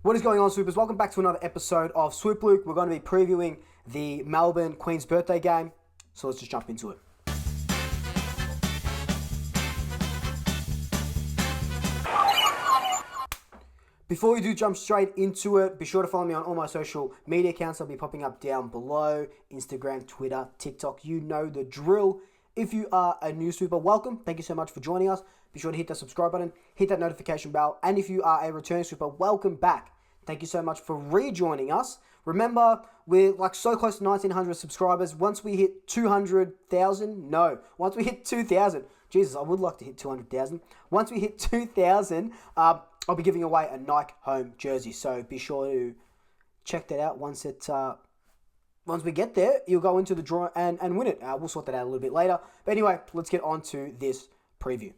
What is going on, Swoopers? Welcome back to another episode of Swoop Luke. We're going to be previewing the Melbourne Queen's birthday game, so let's just jump into it. Before we do jump straight into it, be sure to follow me on all my social media accounts. They'll be popping up down below. Instagram, Twitter, TikTok, you know the drill. If you are a new Swooper, welcome. Thank you so much for joining us. Be sure to hit that subscribe button, hit that notification bell. And if you are a returning Swooper, welcome back. Thank you so much for rejoining us. Remember, we're like so close to 1,900 subscribers. Once we hit 200,000, once we hit 2,000, Jesus, I would like to hit 200,000. Once we hit 2,000, I'll be giving away a Nike home jersey. So be sure to check that out. Once we get there, you'll go into the draw and win it. We'll sort that out a little bit later. But anyway, let's get on to this preview.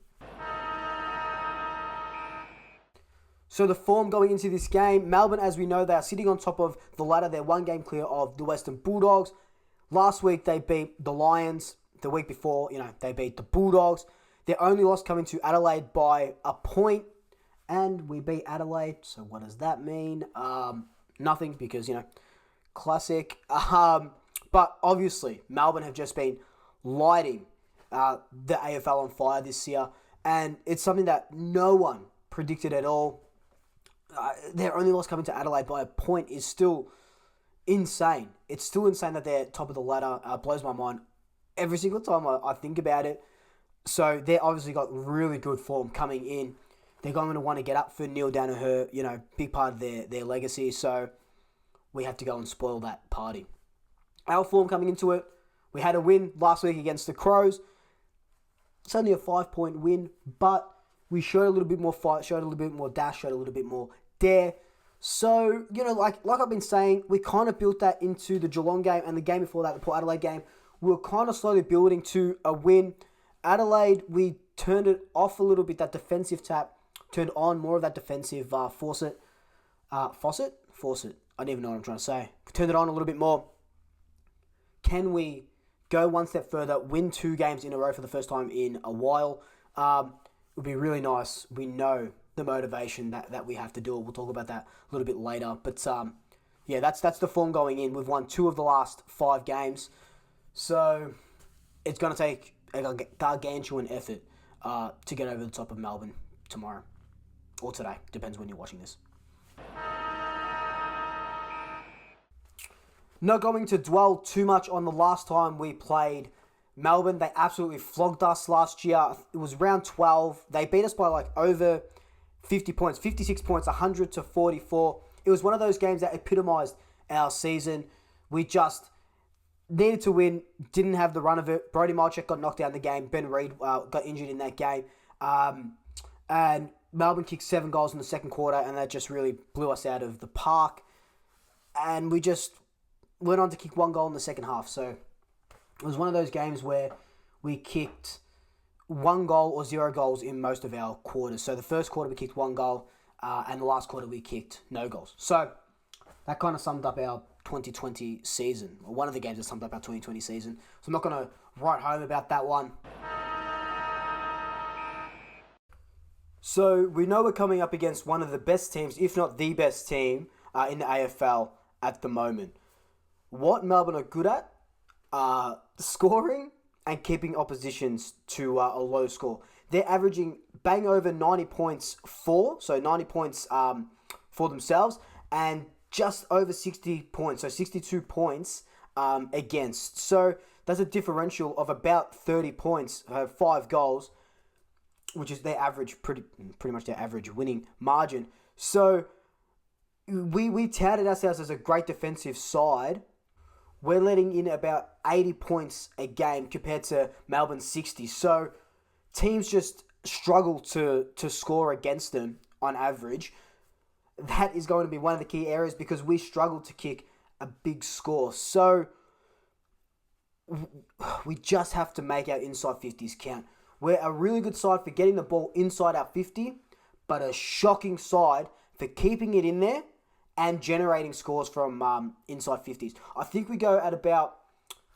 So the form going into this game, Melbourne, as we know, they are sitting on top of the ladder. They're one game clear of the Western Bulldogs. Last week, they beat the Lions. The week before, they beat the Bulldogs. Their only loss coming to Adelaide by a point. And we beat Adelaide. So what does that mean? Nothing, because, classic. But obviously, Melbourne have just been lighting the AFL on fire this year. And it's something that no one predicted at all. Their only loss coming to Adelaide by a point is still insane. It's still insane that they're top of the ladder. Blows my mind every single time I think about it. So they obviously got really good form coming in. They're going to want to get up for Neil Danaher, big part of their legacy. So we have to go and spoil that party. Our form coming into it, we had a win last week against the Crows. It's only a 5-point win, but we showed a little bit more fight, showed a little bit more dash, showed a little bit more dare. So, like I've been saying, we kind of built that into the Geelong game and the game before that, the Port Adelaide game. We were kind of slowly building to a win. Adelaide, we turned it off a little bit, that defensive tap, turned on more of that defensive faucet. Faucet? I don't even know what I'm trying to say. Turned it on a little bit more. Can we go one step further, win 2 games in a row for the first time in a while? It would be really nice. We know the motivation that we have to do it. We'll talk about that a little bit later. But yeah, that's the form going in. We've won 2 of the last 5 games. So it's going to take a gargantuan effort to get over the top of Melbourne tomorrow. Or today. Depends when you're watching this. Not going to dwell too much on the last time we played Melbourne. They absolutely flogged us last year. It was round 12. They beat us by over 50 points, 56 points, 100 to 44. It was one of those games that epitomised our season. We just needed to win, didn't have the run of it. Brody Malchek got knocked out in the game. Ben Reid got injured in that game. And Melbourne kicked 7 goals in the second quarter, and that just really blew us out of the park. And we just went on to kick 1 goal in the second half. So it was one of those games where we kicked 1 goal or 0 goals in most of our quarters. So the first quarter we kicked 1 goal, and the last quarter we kicked no goals. So that kind of summed up our 2020 season, or one of the games that summed up our 2020 season. So I'm not going to write home about that one. So we know we're coming up against one of the best teams, if not the best team, in the AFL at the moment. What Melbourne are good at? Scoring and keeping oppositions to a low score. They're averaging bang over 90 points so 90 points for themselves, and just over 60 points, so 62 points against. So that's a differential of about 30 points, 5 goals, which is their average, pretty much their average winning margin. So we touted ourselves as a great defensive side. We're letting in about 80 points a game compared to Melbourne's 60. So teams just struggle to score against them on average. That is going to be one of the key areas because we struggle to kick a big score. So we just have to make our inside 50s count. We're a really good side for getting the ball inside our 50, but a shocking side for keeping it in there and generating scores from inside 50s. I think we go at about,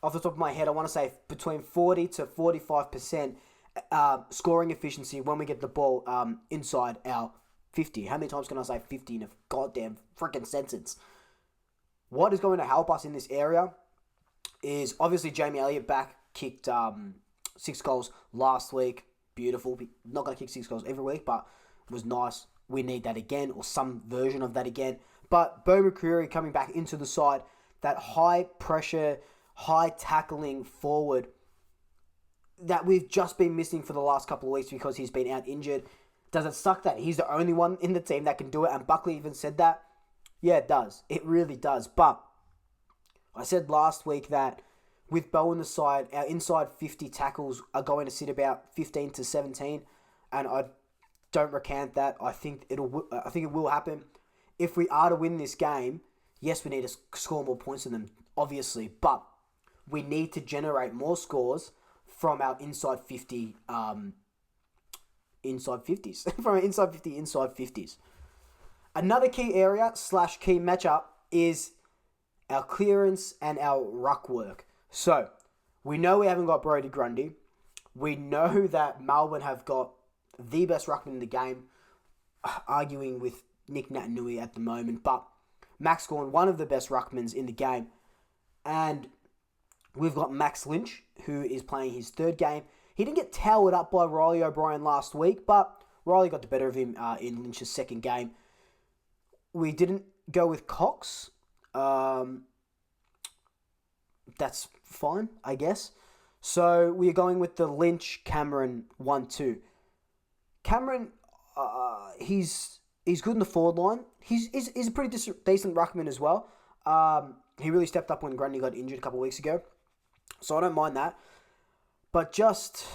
off the top of my head, I want to say between 40 to 45% scoring efficiency when we get the ball inside our 50. How many times can I say 50 in a goddamn freaking sentence? What is going to help us in this area is obviously Jamie Elliott back, kicked 6 goals last week. Beautiful. Not going to kick 6 goals every week, but it was nice. We need that again, or some version of that again. But Bo McCreary coming back into the side, that high pressure, high tackling forward that we've just been missing for the last couple of weeks because he's been out injured. Does it suck that he's the only one in the team that can do it? And Buckley even said that. Yeah, it does. It really does. But I said last week that with Bo on the side, our inside 50 tackles are going to sit about 15 to 17. And I don't recant that. I think it will happen. If we are to win this game, yes, we need to score more points than them, obviously. But we need to generate more scores from our inside 50, inside 50s. From our inside 50, inside 50s. Another key area / key matchup is our clearance and our ruck work. So, we know we haven't got Brodie Grundy. We know that Melbourne have got the best ruckman in the game, arguing with Nick Natanui at the moment, but Max Gawn, one of the best ruckmans in the game. And we've got Max Lynch, who is playing his 3rd game. He didn't get towed up by Riley O'Brien last week, but Riley got the better of him in Lynch's 2nd game. We didn't go with Cox. That's fine, I guess. So we are going with the Lynch-Cameron 1-2. Cameron, he's good in the forward line. He's a pretty decent ruckman as well. He really stepped up when Grundy got injured a couple of weeks ago. So I don't mind that. But just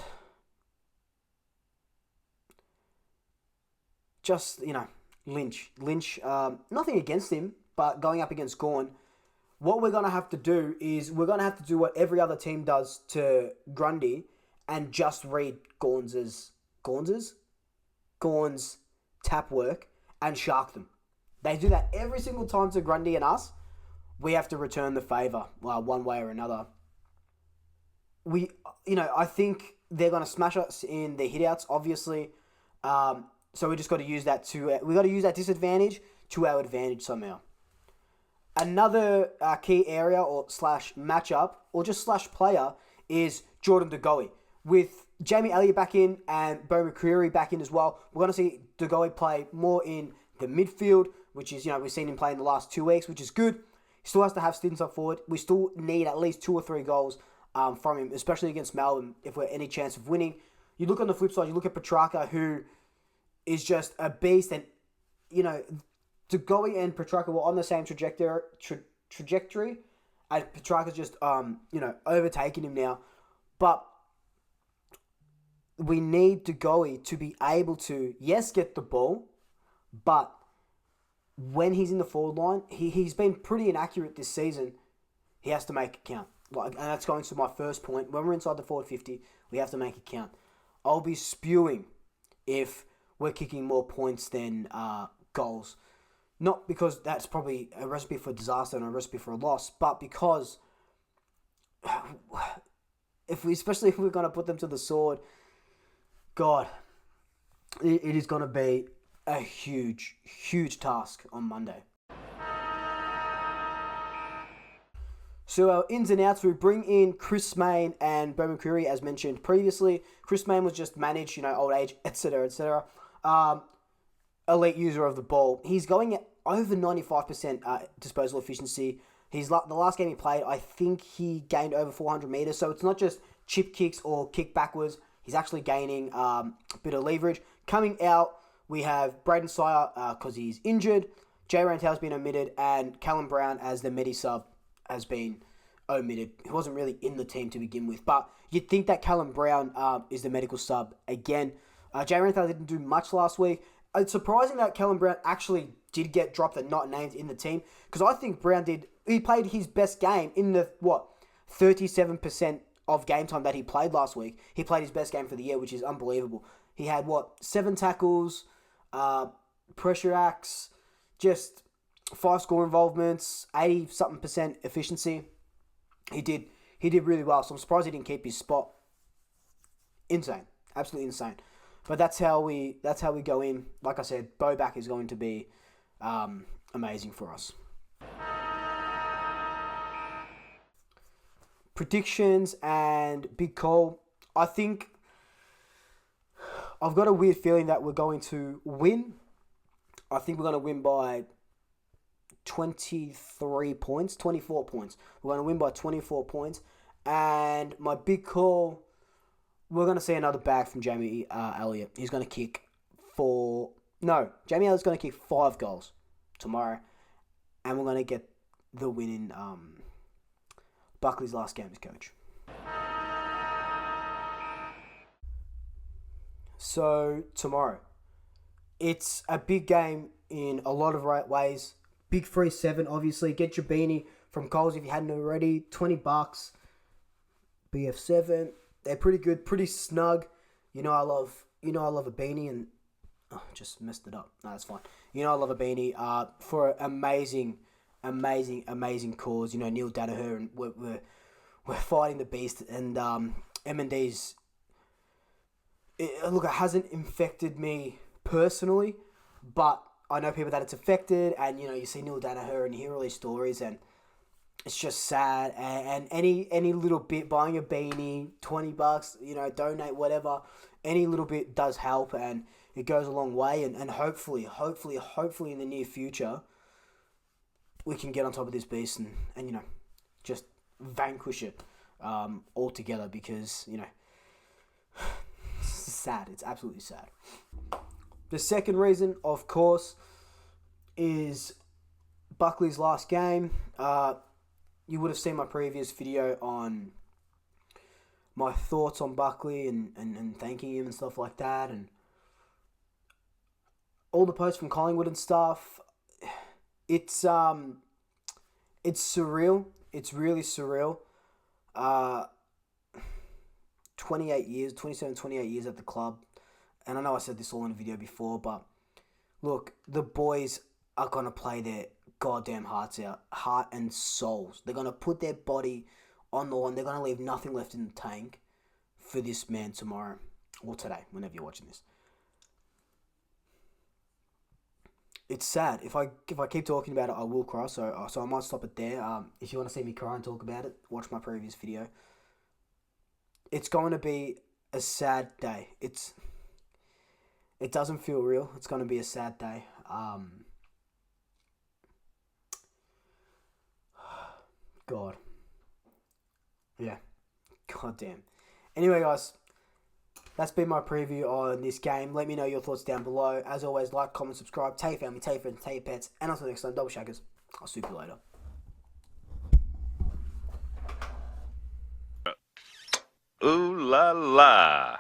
Lynch. Nothing against him, but going up against Gawn, what we're going to have to do is we're going to have to do what every other team does to Grundy and just read Gawn's tap work and shark them. They do that every single time to Grundy and us. We have to return the favour, one way or another. I think they're going to smash us in the hitouts, obviously. So we just got to use that disadvantage to our advantage somehow. Another key area or / matchup or just / player is Jordan De Goey. With Jamie Elliott back in and Bo McCreary back in as well, we're going to see De Goey play more in the midfield, which is, we've seen him play in the last 2 weeks, which is good. He still has to have stints up forward. We still need at least 2 or 3 goals from him, especially against Melbourne, if we're any chance of winning. You look on the flip side, you look at Petrarca, who is just a beast, and, De Goey and Petrarca were on the same trajectory, and Petrarca's just, overtaking him now. But we need De Goey to be able to, yes, get the ball, but when he's in the forward line, he's been pretty inaccurate this season. He has to make it count. And that's going to my first point. When we're inside the forward 50, we have to make it count. I'll be spewing if we're kicking more points than goals. Not because that's probably a recipe for disaster and a recipe for a loss, but because especially if we're going to put them to the sword, God, it is going to be a huge, huge task on Monday. So our ins and outs, we bring in Chris Mayne and Bo McCreary, as mentioned previously. Chris Mayne was just managed, old age, etc., etc. Elite user of the ball. He's going at over 95% disposal efficiency. The last game he played, I think he gained over 400 meters. So it's not just chip kicks or kick backwards. He's actually gaining a bit of leverage. Coming out, we have Braden Sire because he's injured. Jay Rantel's been omitted, and Callum Brown as the medi sub has been omitted. He wasn't really in the team to begin with, but you'd think that Callum Brown is the medical sub again. Jay Rantel didn't do much last week. It's surprising that Callum Brown actually did get dropped and not named in the team, because I think Brown he played his best game in the 37% of game time that he played last week. He played his best game for the year, which is unbelievable. He had 7 tackles, pressure acts, just 5 score involvements, 80-something% efficiency. He did really well, so I'm surprised he didn't keep his spot. Insane. Absolutely insane. But that's how we go in. Like I said, Boback is going to be amazing for us. Predictions and big call. I think I've got a weird feeling that we're going to win. I think we're going to win by 23 points, 24 points. We're going to win by 24 points. And my big call, we're going to see another bag from Jamie Elliott. He's going to kick Jamie Elliott's going to kick 5 goals tomorrow. And we're going to get the win in Buckley's last game as coach. So, tomorrow. It's a big game in a lot of ways. Big 3-7, obviously. Get your beanie from Coles if you hadn't already. $20. BF7. They're pretty good, pretty snug. I love a beanie and just messed it up. No, that's fine. I love a beanie. For an amazing cause. Neil Danaher and we're fighting the beast and M&D's. Look, it hasn't infected me personally, but I know people that it's affected, and you see Neil Danaher and you hear all these stories, and it's just sad. And any little bit, buying a beanie, $20, donate whatever, any little bit does help, and it goes a long way. And hopefully in the near future, we can get on top of this beast and just vanquish it altogether, because it's sad. It's absolutely sad. The second reason, of course, is Buckley's last game. You would have seen my previous video on my thoughts on Buckley and thanking him and stuff like that, and all the posts from Collingwood and stuff. It's surreal. It's really surreal. 28 years at the club. And I know I said this all in a video before, but look, the boys are going to play their goddamn hearts out, heart and souls. They're going to put their body on the line. They're going to leave nothing left in the tank for this man tomorrow, or today, whenever you're watching this. It's sad. If I keep talking about it, I will cry, so I might stop it there. If you want to see me cry and talk about it, watch my previous video. It's going to be a sad day. It doesn't feel real. It's going to be a sad day. God. Yeah. God damn. Anyway, guys, that's been my preview on this game. Let me know your thoughts down below. As always, like, comment, subscribe. Tell your family, tell your friends, tell your pets. And until next time, double shackers. I'll swoop you later. Ooh la la.